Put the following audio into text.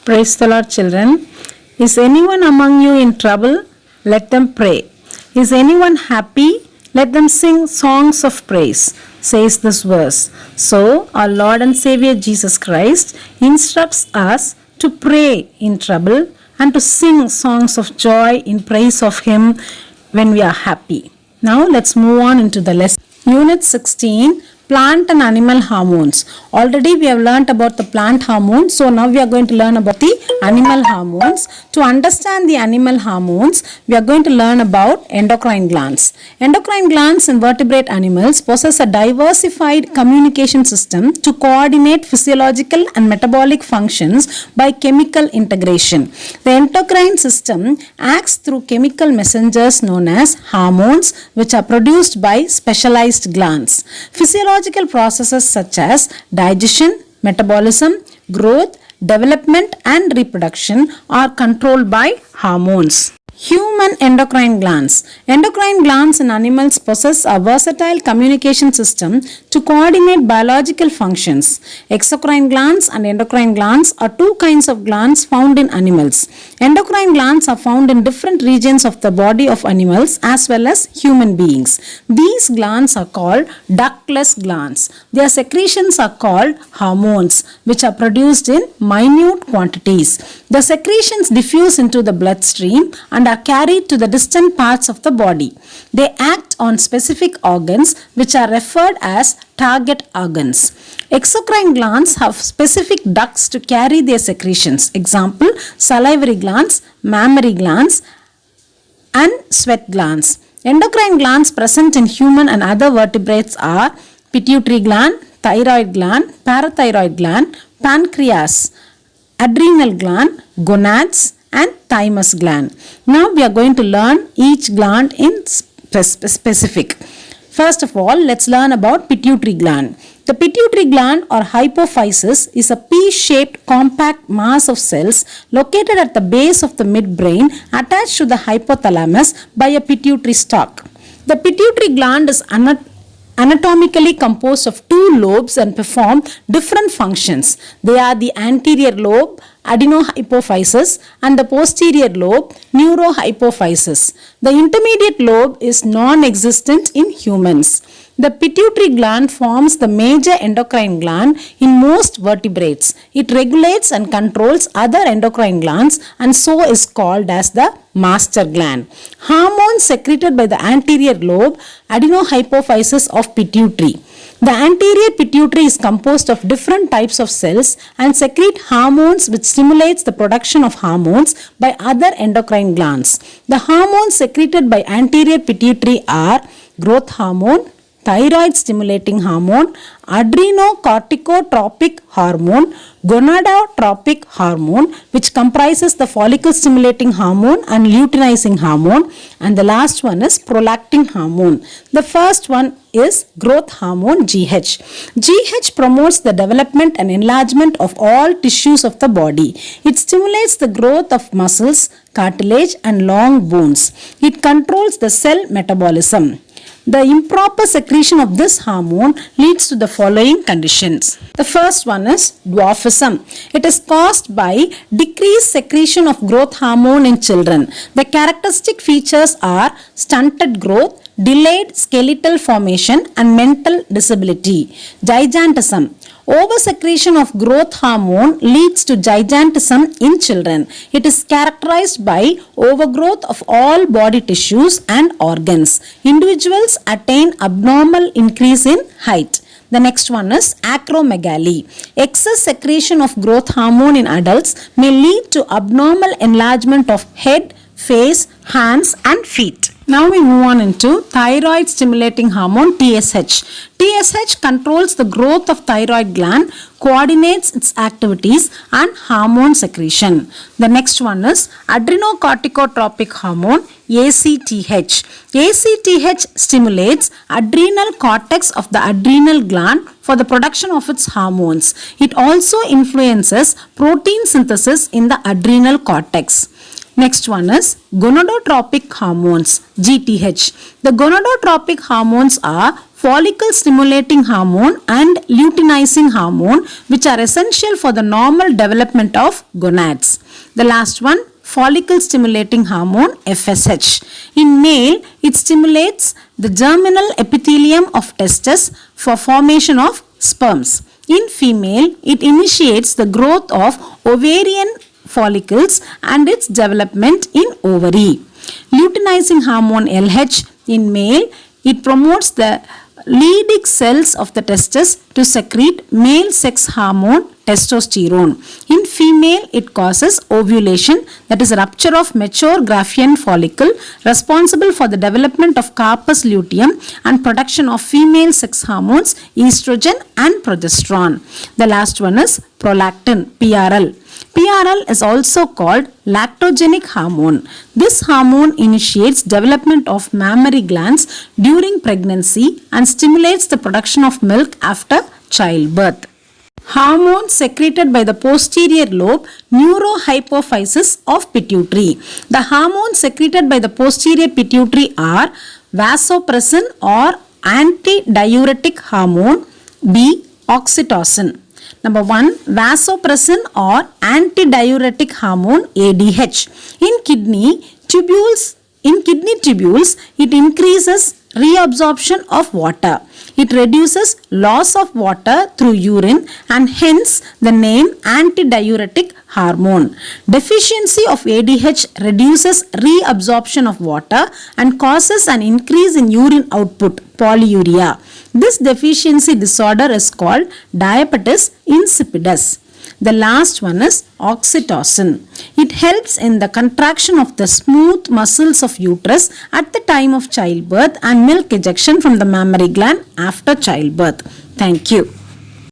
Praise the Lord, children. Is anyone among you in trouble? Let them pray. Is anyone happy? Let them sing songs of praise, says this verse. So, our Lord and Savior Jesus Christ instructs us to pray in trouble and to sing songs of joy in praise of Him when we are happy. Now, let's move on into the lesson. Unit 16, Plant and Animal Hormones. Already we have learnt about the plant hormones. So now we are going to learn about the animal hormones. To understand the animal hormones, we are going to learn about endocrine glands. Endocrine glands in vertebrate animals possess a diversified communication system to coordinate physiological and metabolic functions by chemical integration. The endocrine system acts through chemical messengers known as hormones, which are produced by specialized glands. Physiological processes such as digestion, metabolism, growth, development and reproduction are controlled by hormones. Human endocrine glands. Endocrine glands in animals possess a versatile communication system to coordinate biological functions. Exocrine glands and endocrine glands are two kinds of glands found in animals. Endocrine glands are found in different regions of the body of animals as well as human beings. These glands are called ductless glands. Their secretions are called hormones, which are produced in minute quantities. The secretions diffuse into the bloodstream and are carried to the distant parts of the body. They act on specific organs which are referred as target organs. Exocrine glands have specific ducts to carry their secretions. Example, salivary glands, mammary glands and sweat glands. Endocrine glands present in human and other vertebrates are pituitary gland, thyroid gland, parathyroid gland, pancreas, adrenal gland, gonads and thymus gland. Now we are going to learn each gland in specific. First of all, let's learn about pituitary gland. The pituitary gland or hypophysis is a pea-shaped compact mass of cells located at the base of the midbrain attached to the hypothalamus by a pituitary stalk. The pituitary gland is anatomically composed of two lobes and perform different functions. They are the anterior lobe, adenohypophysis, and the posterior lobe, neurohypophysis. The intermediate lobe is non-existent in humans. The pituitary gland forms the major endocrine gland in most vertebrates. It regulates and controls other endocrine glands and so is called as the master gland. Hormones secreted by the anterior lobe, adenohypophysis of pituitary. The anterior pituitary is composed of different types of cells and secrete hormones which stimulates the production of hormones by other endocrine glands. The hormones secreted by anterior pituitary are growth hormone, thyroid stimulating hormone, adrenocorticotropic hormone, gonadotropic hormone, which comprises the follicle stimulating hormone and luteinizing hormone, and the last one is prolactin hormone. The first one is growth hormone GH. GH promotes the development and enlargement of all tissues of the body. It stimulates the growth of muscles, cartilage and long bones. It controls the cell metabolism. The improper secretion of this hormone leads to the following conditions. The first one is dwarfism. It is caused by decreased secretion of growth hormone in children. The characteristic features are stunted growth, delayed skeletal formation and mental disability. Gigantism. Oversecretion of growth hormone leads to gigantism in children. It is characterized by overgrowth of all body tissues and organs. Individuals attain abnormal increase in height. The next one is acromegaly. Excess secretion of growth hormone in adults may lead to abnormal enlargement of head, face, hands and feet. Now we move on into thyroid stimulating hormone TSH. TSH controls the growth of thyroid gland, coordinates its activities and hormone secretion. The next one is adrenocorticotropic hormone ACTH. ACTH stimulates adrenal cortex of the adrenal gland for the production of its hormones. It also influences protein synthesis in the adrenal cortex. Next one is gonadotropic hormones, GTH. The gonadotropic hormones are follicle stimulating hormone and luteinizing hormone, which are essential for the normal development of gonads. The last one, follicle stimulating hormone FSH. In male, it stimulates the germinal epithelium of testes for formation of sperms. In female, it initiates the growth of ovarian follicles and its development in ovary. Luteinizing hormone LH in male, it promotes the Leydig cells of the testes to secrete male sex hormone testosterone. In female, it causes ovulation, that is rupture of mature Graafian follicle responsible for the development of corpus luteum and production of female sex hormones estrogen and progesterone. The last one is prolactin PRL. PRL is also called lactogenic hormone. This hormone initiates development of mammary glands during pregnancy and stimulates the production of milk after childbirth. Hormones secreted by the posterior lobe neurohypophysis of pituitary. The hormones secreted by the posterior pituitary are vasopressin or antidiuretic hormone, B. Oxytocin. Number 1, vasopressin or antidiuretic hormone ADH. In kidney tubules, it increases reabsorption of water. It reduces loss of water through urine and hence the name antidiuretic hormone. Deficiency of ADH reduces reabsorption of water and causes an increase in urine output, polyuria. This deficiency disorder is called diabetes insipidus. The last one is oxytocin. It helps in the contraction of the smooth muscles of uterus at the time of childbirth and milk ejection from the mammary gland after childbirth. Thank you.